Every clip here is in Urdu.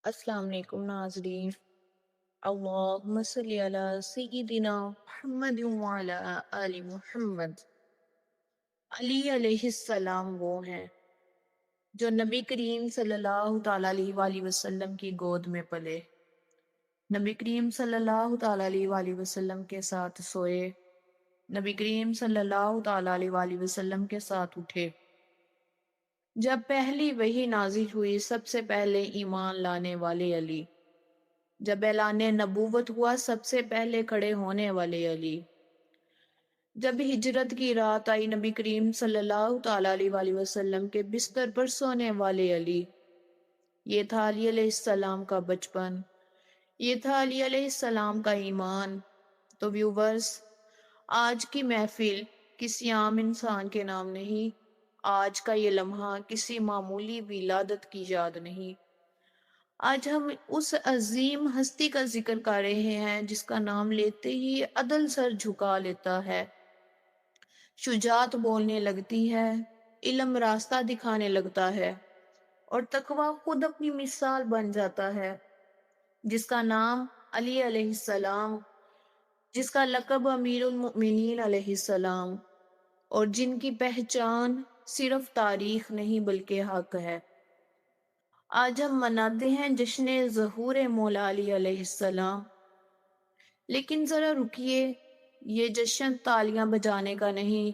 السلام علیکم ناظرین، اللہم صلی علی سیدنا محمد وعلی آل محمد۔ علی علیہ السلام وہ ہیں جو نبی کریم صلی اللہ تعالیٰ علیہ وآلہ وسلم کی گود میں پلے، نبی کریم صلی اللہ تعالیٰ علیہ وآلہ وسلم کے ساتھ سوئے، نبی کریم صلی اللہ تعالیٰ علیہ وآلہ وسلم کے ساتھ اٹھے۔ جب پہلی وحی نازل ہوئی سب سے پہلے ایمان لانے والے علی، جب اعلان نبوت ہوا سب سے پہلے کھڑے ہونے والے علی، جب ہجرت کی رات آئی نبی کریم صلی اللہ تعالیٰ علیہ وآلہ وسلم کے بستر پر سونے والے علی، یہ تھا علی علیہ السلام کا بچپن، یہ تھا علی علیہ السلام کا ایمان۔ تو ویورز، آج کی محفل کسی عام انسان کے نام نہیں، آج کا یہ لمحہ کسی معمولی ولادت کی یاد نہیں۔ آج ہم اس عظیم ہستی کا ذکر کر رہے ہیں جس کا نام لیتے ہی عدل سر جھکا لیتا ہے، شجاعت بولنے لگتی ہے، علم راستہ دکھانے لگتا ہے، اور تقوی خود اپنی مثال بن جاتا ہے، جس کا نام علی علیہ السلام، جس کا لقب امیر المؤمنین علیہ السلام، اور جن کی پہچان صرف تاریخ نہیں بلکہ حق ہے۔ آج ہم مناتے ہیں جشن ظہور مولا علی علیہ السلام، لیکن ذرا رکیے، یہ جشن تالیاں بجانے کا نہیں،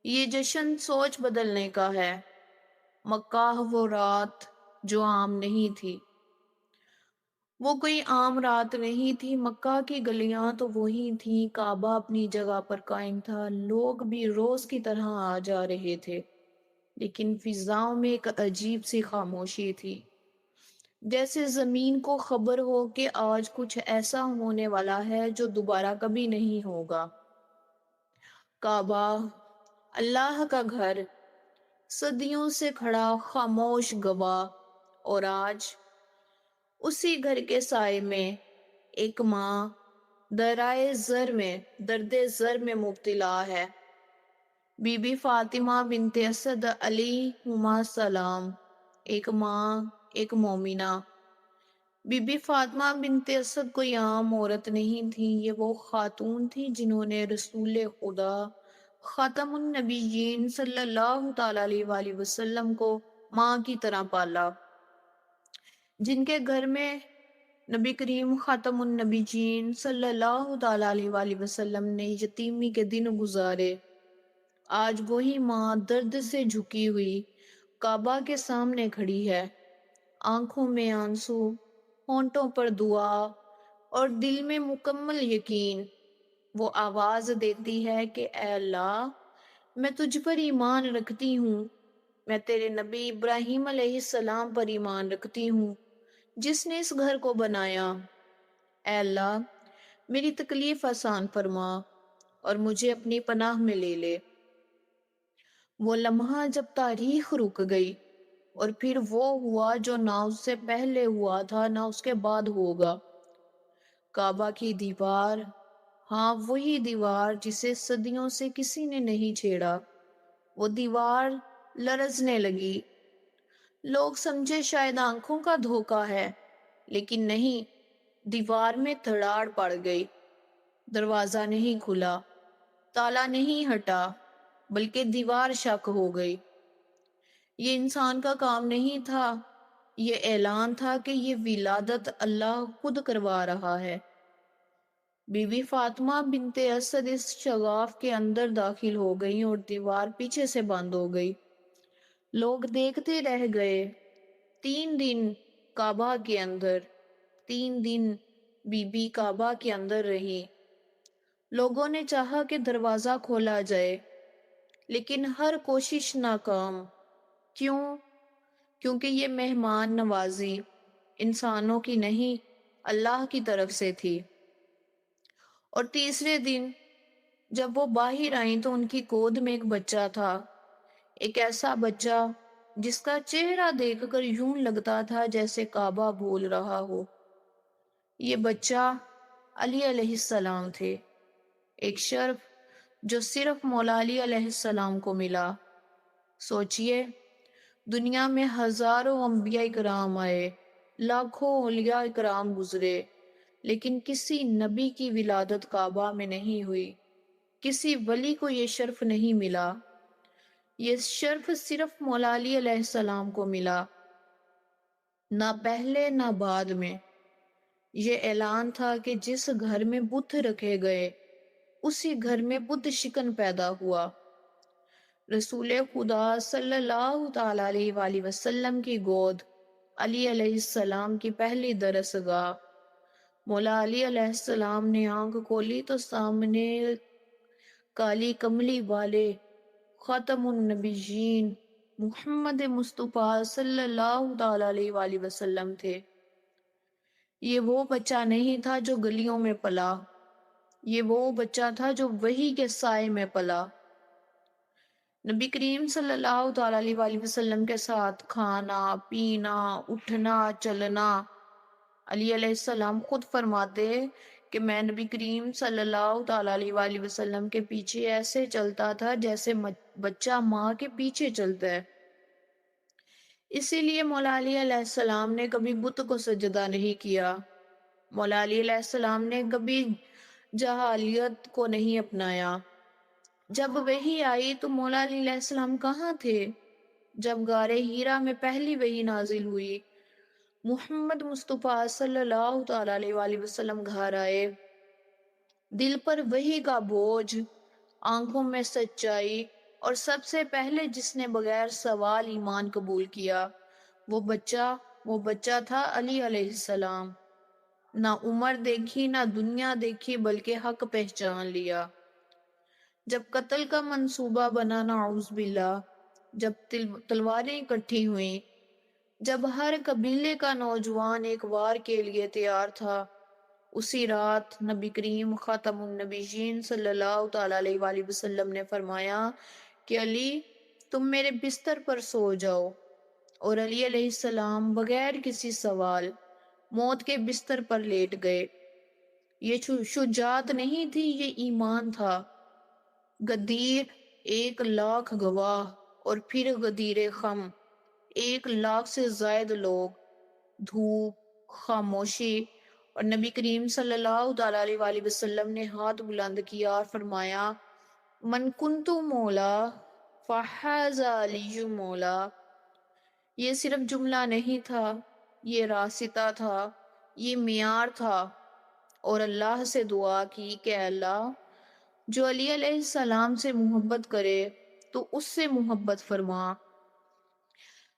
یہ جشن سوچ بدلنے کا ہے۔ مکہ وہ رات جو عام نہیں تھی، وہ کوئی عام رات نہیں تھی، مکہ کی گلیاں تو وہی تھیں، کعبہ اپنی جگہ پر قائم تھا، لوگ بھی روز کی طرح آ جا رہے تھے، لیکن فضاؤں میں ایک عجیب سی خاموشی تھی، جیسے زمین کو خبر ہو کہ آج کچھ ایسا ہونے والا ہے جو دوبارہ کبھی نہیں ہوگا۔ کعبہ، اللہ کا گھر، صدیوں سے کھڑا خاموش گواہ، اور آج اسی گھر کے سائے میں ایک ماں درائے زر میں، درد زر میں مبتلا ہے، بی بی فاطمہ بنت اسد علیہما السلام، ایک ماں، ایک مومنہ۔ بی بی فاطمہ بنت اسد کوئی عام عورت نہیں تھی، یہ وہ خاتون تھی جنہوں نے رسول خدا خاتم النبیین صلی اللہ تعالیٰ علیہ وآلہ وسلم کو ماں کی طرح پالا، جن کے گھر میں نبی کریم خاتم النبیین صلی اللہ تعالیٰ علیہ وآلہ وسلم نے یتیمی کے دن گزارے۔ آج وہی ماں درد سے جھکی ہوئی کعبہ کے سامنے کھڑی ہے، آنکھوں میں آنسو، ہونٹوں پر دعا اور دل میں مکمل یقین۔ وہ آواز دیتی ہے کہ اے اللہ، میں تجھ پر ایمان رکھتی ہوں، میں تیرے نبی ابراہیم علیہ السلام پر ایمان رکھتی ہوں جس نے اس گھر کو بنایا۔ اے اللہ، میری تکلیف آسان فرما اور مجھے اپنی پناہ میں لے لے۔ وہ لمحہ جب تاریخ رک گئی، اور پھر وہ ہوا جو نہ اس سے پہلے ہوا تھا نہ اس کے بعد ہوگا۔ کعبہ کی دیوار، ہاں وہی دیوار جسے صدیوں سے کسی نے نہیں چھیڑا، وہ دیوار لرزنے لگی۔ لوگ سمجھے شاید آنکھوں کا دھوکا ہے، لیکن نہیں، دیوار میں دھڑاڑ پڑ گئی، دروازہ نہیں کھلا، تالا نہیں ہٹا، بلکہ دیوار شک ہو گئی۔ یہ انسان کا کام نہیں تھا، یہ اعلان تھا کہ یہ ولادت اللہ خود کروا رہا ہے۔ بی بی فاطمہ بنت اسد اس شگاف کے اندر داخل ہو گئی اور دیوار پیچھے سے بند ہو گئی۔ لوگ دیکھتے رہ گئے۔ 3 دن کعبہ کے اندر، 3 دن بی بی کعبہ کے اندر رہی۔ لوگوں نے چاہا کہ دروازہ کھولا جائے، لیکن ہر کوشش ناکام۔ کیوں؟ کیونکہ یہ مہمان نوازی انسانوں کی نہیں، اللہ کی طرف سے تھی۔ اور تیسرے دن جب وہ باہر آئیں تو ان کی گود میں ایک بچہ تھا، ایک ایسا بچہ جس کا چہرہ دیکھ کر یوں لگتا تھا جیسے کعبہ بول رہا ہو۔ یہ بچہ علی علیہ السلام تھے، ایک شرف جو صرف مولا علی علیہ السلام کو ملا۔ سوچئے، دنیا میں ہزاروں انبیاء کرام آئے، لاکھوں اولیاء کرام گزرے، لیکن کسی نبی کی ولادت کعبہ میں نہیں ہوئی، کسی ولی کو یہ شرف نہیں ملا۔ یہ شرف صرف مولا علی علیہ السلام کو ملا، نہ پہلے نہ بعد میں۔ یہ اعلان تھا کہ جس گھر میں بت رکھے گئے اسی گھر میں بت شکن پیدا ہوا۔ رسول خدا صلی اللہ تعالی علیہ وآلہ وسلم کی گود علی علیہ السلام کی پہلی درسگاہ۔ مولا علی علیہ السلام نے آنکھ کھولی تو سامنے کالی کملی والے خاتم النبیین محمد مصطفیٰ صلی اللہ تعالی علیہ وآلہ وسلم تھے۔ یہ وہ بچہ نہیں تھا جو گلیوں میں پلا، یہ وہ بچہ تھا جو وحی کے سائے میں پلا۔ نبی کریم صلی اللہ تعالی علیہ وآلہ وسلم کے ساتھ کھانا پینا اٹھنا چلنا۔ علی علیہ السلام خود فرماتے کہ میں نبی کریم صلی اللہ تعالی علیہ وآلہ وسلم کے پیچھے ایسے چلتا تھا جیسے بچہ ماں کے پیچھے چلتا ہے۔ اسی لیے مولا علی علیہ السلام نے کبھی بت کو سجدہ نہیں کیا، مولا علی علیہ السلام نے کبھی جاہلیت کو نہیں اپنایا۔ جب وحی آئی تو مولا علی علیہ السلام کہاں تھے؟ جب غار ہیرا میں پہلی وحی نازل ہوئی، محمد مصطفیٰ صلی اللہ تعالی علیہ وآلہ وسلم گھر آئے، دل پر وحی کا بوجھ، آنکھوں میں سچائی، اور سب سے پہلے جس نے بغیر سوال ایمان قبول کیا وہ بچہ تھا علی علیہ السلام۔ نہ عمر دیکھی نہ دنیا دیکھی بلکہ حق پہچان لیا۔ جب قتل کا منصوبہ بنا نعوذ باللہ، جب تلواریں اکٹھی ہوئیں، جب ہر قبیلے کا نوجوان ایک وار کے لیے تیار تھا، اسی رات نبی کریم خاتم النبیین صلی اللہ تعالی علیہ وآلہ وسلم نے فرمایا کہ علی تم میرے بستر پر سو جاؤ، اور علی علیہ السلام بغیر کسی سوال موت کے بستر پر لیٹ گئے۔ یہ شجاعت نہیں تھی، یہ ایمان تھا۔ غدیر 1,00,000 گواہ اور پھر غدیر خم 1,00,000 سے زائد لوگ، دھوپ، خاموشی، اور نبی کریم صلی اللہ تعالی علیہ وآلہ وسلم نے ہاتھ بلند کیا اور فرمایا من کنت مولا فہذا علی مولا۔ یہ صرف جملہ نہیں تھا، یہ راستہ تھا، یہ معیار تھا، اور اللہ سے دعا کی کہ اللہ جو علی علیہ السلام سے محبت کرے تو اس سے محبت فرما،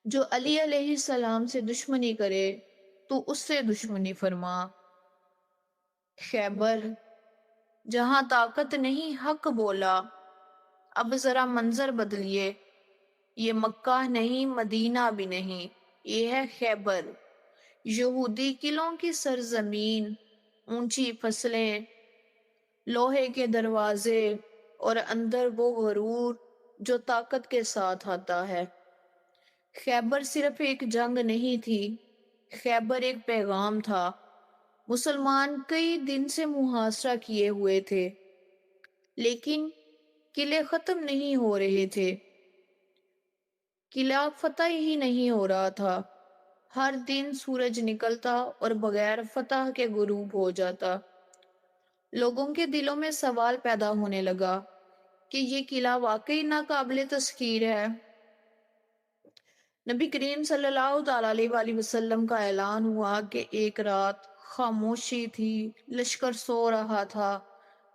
جو علی علیہ السلام سے دشمنی کرے تو اس سے دشمنی فرما۔ خیبر جہاں طاقت نہیں حق بولا۔ اب ذرا منظر بدلیے، یہ مکہ نہیں مدینہ بھی نہیں، یہ ہے خیبر، یہودی قلعوں کی سرزمین، اونچی فصلیں، لوہے کے دروازے، اور اندر وہ غرور جو طاقت کے ساتھ آتا ہے۔ خیبر صرف ایک جنگ نہیں تھی، خیبر ایک پیغام تھا۔ مسلمان کئی دن سے محاصرہ کیے ہوئے تھے، لیکن قلعے ختم نہیں ہو رہے تھے، قلعہ فتح ہی نہیں ہو رہا تھا۔ ہر دن سورج نکلتا اور بغیر فتح کے غروب ہو جاتا۔ لوگوں کے دلوں میں سوال پیدا ہونے لگا کہ یہ قلعہ واقعی ناقابل تسخیر ہے۔ نبی کریم صلی اللہ تعالی علیہ وآلہ وسلم کا اعلان ہوا کہ ایک رات خاموشی تھی، لشکر سو رہا تھا۔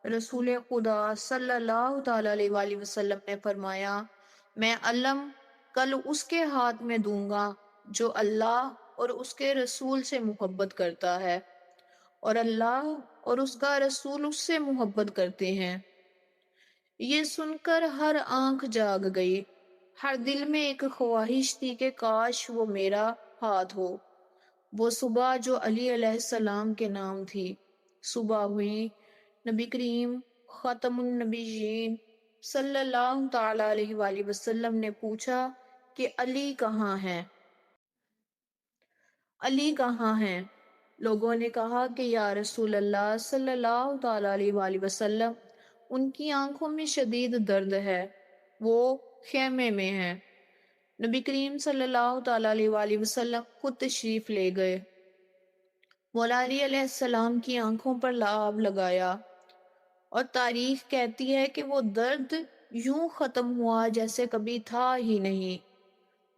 رسول خدا صلی اللہ تعالی علیہ وآلہ وسلم نے فرمایا میں علم کل اس کے ہاتھ میں دوں گا جو اللہ اور اس کے رسول سے محبت کرتا ہے، اور اللہ اور اس کا رسول اس سے محبت کرتے ہیں۔ یہ سن کر ہر آنکھ جاگ گئی، ہر دل میں ایک خواہش تھی کہ کاش وہ میرا ہاتھ ہو۔ وہ صبح جو علی علیہ السلام کے نام تھی، صبح ہوئی، نبی کریم خاتم النبیین صلی اللہ تعالی علیہ وآلہ وسلم نے پوچھا کہ علی کہاں ہے؟ علی کہاں ہیں؟ لوگوں نے کہا کہ یا رسول اللہ صلی اللہ تعالی علیہ وآلہ وسلم ان کی آنکھوں میں شدید درد ہے، وہ خیمے میں ہیں۔ نبی کریم صلی اللہ تعالی علیہ وآلہ وسلم خود تشریف لے گئے۔ مولا علی علیہ السلام کی آنکھوں پر لعاب لگایا، اور تاریخ کہتی ہے کہ وہ درد یوں ختم ہوا جیسے کبھی تھا ہی نہیں۔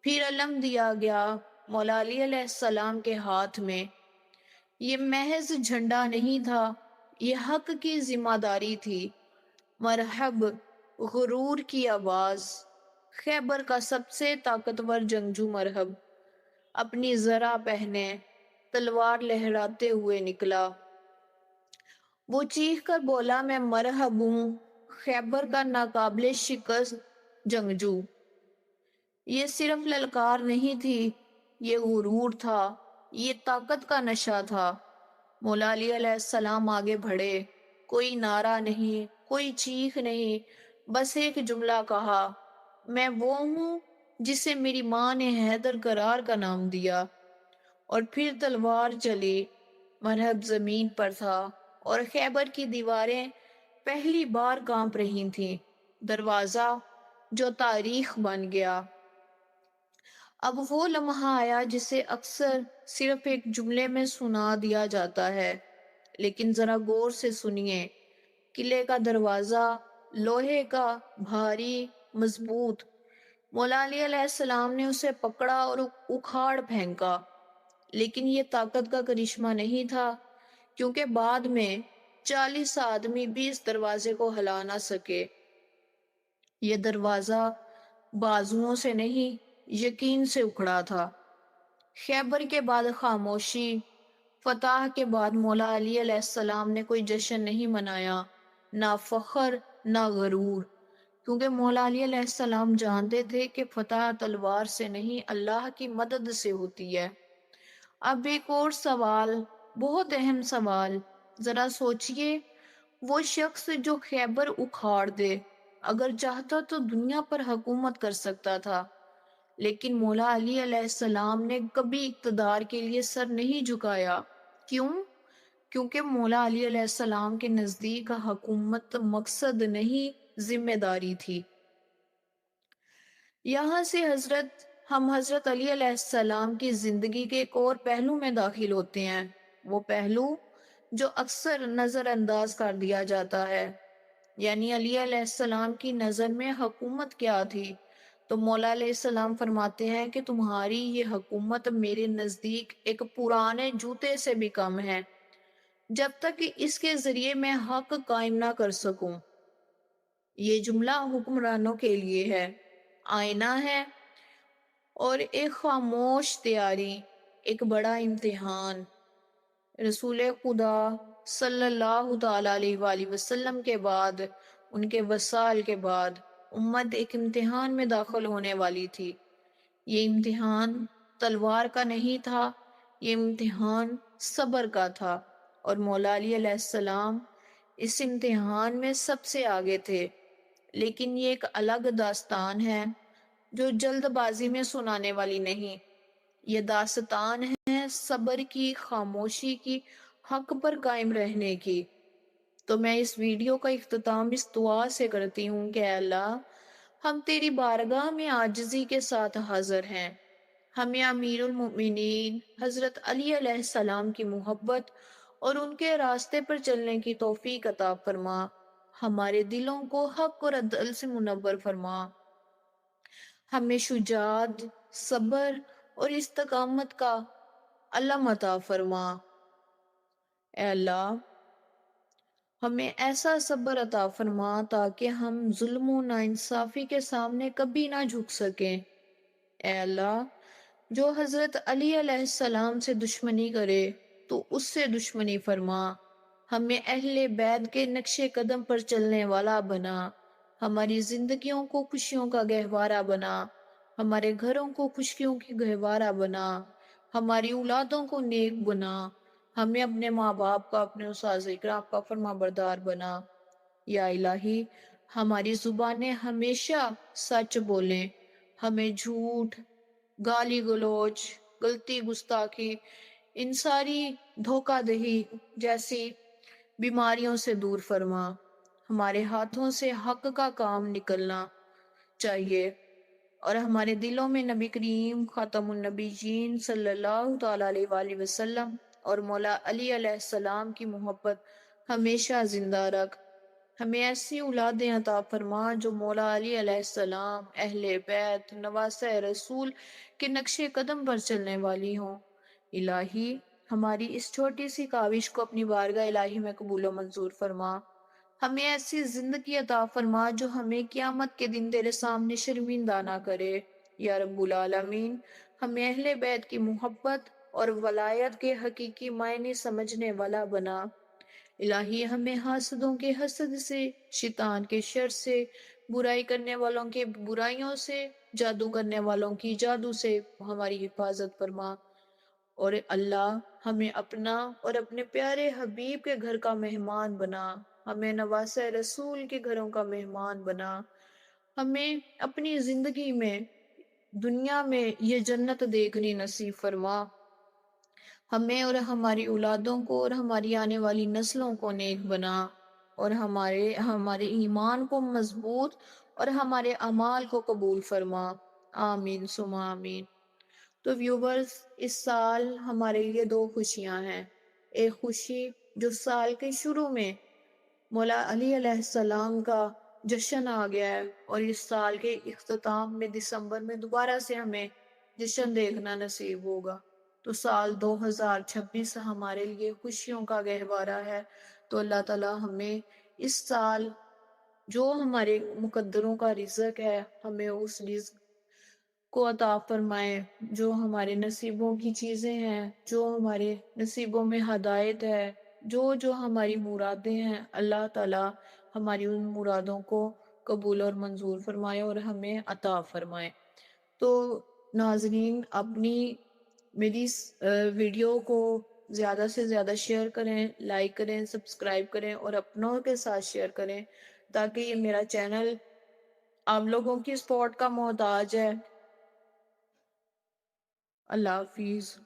پھر علم دیا گیا مولا علی علیہ السلام کے ہاتھ میں۔ یہ محض جھنڈا نہیں تھا، یہ حق کی ذمہ داری تھی۔ مرحب غرور کی آواز، خیبر کا سب سے طاقتور جنگجو مرحب اپنی زرہ پہنے تلوار لہراتے ہوئے نکلا۔ وہ چیخ کر بولا، میں مرحب ہوں، خیبر کا ناقابل شکست جنگجو۔ یہ صرف للکار نہیں تھی، یہ غرور تھا، یہ طاقت کا نشہ تھا۔ مولا علی علیہ السلام آگے بڑھے، کوئی نعرہ نہیں، کوئی چیخ نہیں، بس ایک جملہ کہا، میں وہ ہوں جسے میری ماں نے حیدر کرار کا نام دیا۔ اور پھر تلوار چلی۔ مرحب زمین پر تھا اور خیبر کی دیواریں پہلی بار کانپ رہی تھیں۔ دروازہ جو تاریخ بن گیا۔ اب وہ لمحہ آیا جسے اکثر صرف ایک جملے میں سنا دیا جاتا ہے، لیکن ذرا غور سے سنیے۔ قلعے کا دروازہ لوہے کا، بھاری، مضبوط۔ مولا علی علیہ السلام نے اسے پکڑا اور اکھاڑ پھینکا، لیکن یہ طاقت کا کرشمہ نہیں تھا، کیونکہ بعد میں 40 آدمی بھی اس دروازے کو ہلا نہ سکے۔ یہ دروازہ بازوؤں سے نہیں، یقین سے اکھڑا تھا۔ خیبر کے بعد خاموشی، فتح کے بعد مولا علی علیہ السلام نے کوئی جشن نہیں منایا، نہ فخر نہ غرور، کیونکہ مولا علی علیہ السلام جانتے تھے کہ فتح تلوار سے نہیں، اللہ کی مدد سے ہوتی ہے۔ اب ایک اور سوال، بہت اہم سوال، ذرا سوچئے، وہ شخص جو خیبر اکھاڑ دے، اگر چاہتا تو دنیا پر حکومت کر سکتا تھا، لیکن مولا علی علیہ السلام نے کبھی اقتدار کے لیے سر نہیں جھکایا۔ کیوں؟ کیونکہ مولا علی علیہ السلام کے نزدیک حکومت مقصد نہیں، ذمہ داری تھی۔ یہاں سے ہم حضرت علی علیہ السلام کی زندگی کے ایک اور پہلو میں داخل ہوتے ہیں، وہ پہلو جو اکثر نظر انداز کر دیا جاتا ہے، یعنی علی علیہ السلام کی نظر میں حکومت کیا تھی۔ تو مولا علیہ السلام فرماتے ہیں کہ تمہاری یہ حکومت میرے نزدیک ایک پرانے جوتے سے بھی کم ہے، جب تک کہ اس کے ذریعے میں حق قائم نہ کر سکوں۔ یہ جملہ حکمرانوں کے لیے ہے، آئینہ ہے، اور ایک خاموش تیاری، ایک بڑا امتحان۔ رسول خدا صلی اللہ تعالی علیہ وآلہ وسلم کے بعد، ان کے وصال کے بعد، امت ایک امتحان میں داخل ہونے والی تھی۔ یہ امتحان تلوار کا نہیں تھا، یہ امتحان صبر کا تھا، اور مولا علی علیہ السلام اس امتحان میں سب سے آگے تھے۔ لیکن یہ ایک الگ داستان ہے جو جلد بازی میں سنانے والی نہیں، یہ داستان ہے صبر کی، خاموشی کی، حق پر قائم رہنے کی۔ تو میں اس ویڈیو کا اختتام اس دعا سے کرتی ہوں کہ اے اللہ، ہم تیری بارگاہ میں عاجزی کے ساتھ حاضر ہیں، ہمیں امیر المؤمنین حضرت علی علیہ السلام کی محبت اور ان کے راستے پر چلنے کی توفیق عطا فرما، ہمارے دلوں کو حق اور عدل سے منور فرما، ہمیں شجاعت، صبر اور استقامت کا علم عطا فرما۔ اے اللہ، ہمیں ایسا صبر عطا فرما تاکہ ہم ظلم و ناانصافی کے سامنے کبھی نہ جھک سکیں۔ اے اللہ، جو حضرت علی علیہ السلام سے دشمنی کرے تو اس سے دشمنی فرما، ہمیں اہل بیت کے نقش قدم پر چلنے والا بنا، ہماری زندگیوں کو خوشیوں کا گہوارہ بنا، ہمارے گھروں کو خوشیوں کی گہوارہ بنا، ہماری اولادوں کو نیک بنا، ہمیں اپنے ماں باپ کا، اپنے اساتذہ اکرام کا فرما بردار بنا۔ یا الہی، ہماری زبانیں ہمیشہ سچ بولیں، ہمیں جھوٹ، گالی گلوچ، غلطی، گستاخی، ان ساری دھوکہ دہی جیسی بیماریوں سے دور فرما۔ ہمارے ہاتھوں سے حق کا کام نکلنا چاہیے، اور ہمارے دلوں میں نبی کریم خاتم النبیین صلی اللہ تعالی علیہ وآلہ وسلم اور مولا علی علیہ السلام کی محبت ہمیشہ زندہ رکھ۔ ہمیں ایسی اولادیں عطا فرما جو مولا علی علیہ السلام، اہل بیت، نواسہ رسول کے نقش قدم پر چلنے والی ہوں۔ الہی ہماری اس چھوٹی سی کاوش کو اپنی بارگاہ الہی میں قبول و منظور فرما۔ ہمیں ایسی زندگی عطا فرما جو ہمیں قیامت کے دن تیرے سامنے شرمندہ نہ کرے۔ یا رب العالمین ہمیں اہل بیت کی محبت اور ولایت کے حقیقی معنی سمجھنے والا بنا۔ الہی ہمیں حاسدوں کے حسد سے، شیطان کے شر سے، برائی کرنے والوں کے برائیوں سے، جادو کرنے والوں کی جادو سے ہماری حفاظت فرما۔ اور اللہ ہمیں اپنا اور اپنے پیارے حبیب کے گھر کا مہمان بنا۔ ہمیں نواسہ رسول کے گھروں کا مہمان بنا۔ ہمیں اپنی زندگی میں، دنیا میں یہ جنت دیکھنی نصیب فرما۔ ہمیں اور ہماری اولادوں کو اور ہماری آنے والی نسلوں کو نیک بنا، اور ہمارے ایمان کو مضبوط اور ہمارے اعمال کو قبول فرما۔ آمین ثم آمین۔ تو ویورز، اس سال ہمارے لیے دو خوشیاں ہیں۔ ایک خوشی جو سال کے شروع میں مولا علی علیہ السلام کا جشن آ گیا ہے، اور اس سال کے اختتام میں دسمبر میں دوبارہ سے ہمیں جشن دیکھنا نصیب ہوگا۔ تو سال 2026 ہمارے لیے خوشیوں کا گہوارہ ہے۔ تو اللہ تعالی ہمیں اس سال جو ہمارے مقدروں کا رزق ہے، ہمیں اس رزق کو عطا فرمائے۔ جو ہمارے نصیبوں کی چیزیں ہیں، جو ہمارے نصیبوں میں ہدایت ہے، جو ہماری مرادیں ہیں، اللہ تعالی ہماری ان مرادوں کو قبول اور منظور فرمائے اور ہمیں عطا فرمائے۔ تو ناظرین، میری اس ویڈیو کو زیادہ سے زیادہ شیئر کریں، لائک کریں، سبسکرائب کریں اور اپنوں کے ساتھ شیئر کریں، تاکہ یہ میرا چینل آپ لوگوں کی سپورٹ کا محتاج ہے۔ اللہ حافظ۔